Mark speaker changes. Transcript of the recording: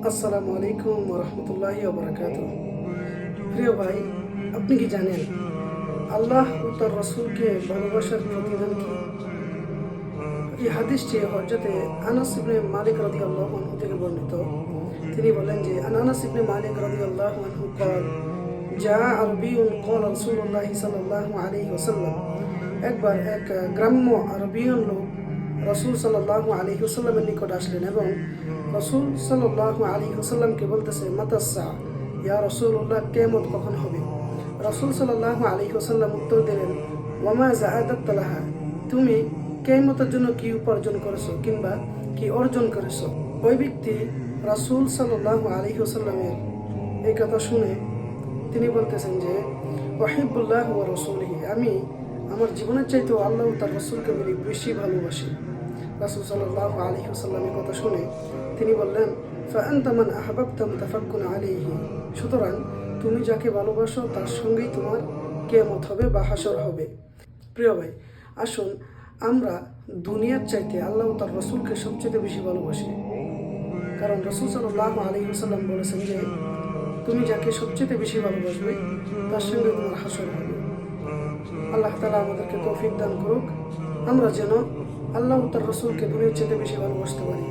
Speaker 1: আসসালামু আলাইকুম ওয়া রাহমাতুল্লাহি ওয়া বারাকাতুহু। প্রিয় ভাই, আপনি কি জানেন আল্লাহ ও তার রাসূলকে ভালোবাসার প্রতিদান কি? এই হাদিসটি হযরতে আনাস ইবনে মালিক রাদিয়াল্লাহু আনহু থেকে বর্ণিত। তিনি বলেন যে আনাস ইবনে মালিক রাদিয়াল্লাহু আনহু قال جاء عربي قال رسول الله صلى الله عليه وسلم। একবার এক গ্রাম্য আরবীয় লোক রাসূল সাল্লাল্লাহু আলাইহি ওয়াসাল্লামের নিকট আসলেন এবং রাসূল সাল্লাল্লাহু আলাইহি ওয়াসাল্লামকে বলতেছে মাতাসসা, ইয়া রাসূলুল্লাহ, কিয়ামত কখন হবে? রাসূল সাল্লাল্লাহু আলাইহি ওয়াসাল্লাম উত্তর দিলেন, ওয়ামা যাআদাত লাহা, তুমি কিয়ামতের জন্য কি উপার্জন করেছো কিংবা কি অর্জন করেছো? ওই ব্যক্তি রাসূল সাল্লাল্লাহু আলাইহি ওয়াসাল্লামের এই কথা শুনে তিনি বলতেছেন যে ওয়াহিবুল্লাহ ওয়া রাসূলিহি, আমি আমার জীবনের চাইতেও আল্লাহ ও তার রাসূলকে বেশি ভালোবাসি। রাসূল সাল্লাল্লাহু আলাইহি ওয়াসাল্লামের কথা শুনে তিনি বললেন, ফাআনতা মান আহবাবতা মুতাফাক্কুন আলাইহি, সুতরাং তুমি যাকে ভালোবাসো তার সঙ্গেই তোমার কিয়ামত হবে বা হাসর হবে। প্রিয় ভাই, আসুন আমরা দুনিয়ার চাইতে আল্লাহ ও তার রাসূলকে সবচেয়ে বেশি ভালোবাসি। কারণ রাসূল সাল্লাল্লাহু আলাইহি ওয়াসাল্লাম বলেছেন যে তুমি যাকে সবচেয়ে বেশি ভালোবাসবে তার সঙ্গে তোমার হাসর হবে। আল্লাহ তাআলা আমাদেরকে তৌফিক দান করুক, আমরা যেন আল্লাহ ও তার রাসূলকে দুনিয়ার চাইতে বেশি ভালোবাসতে পারি।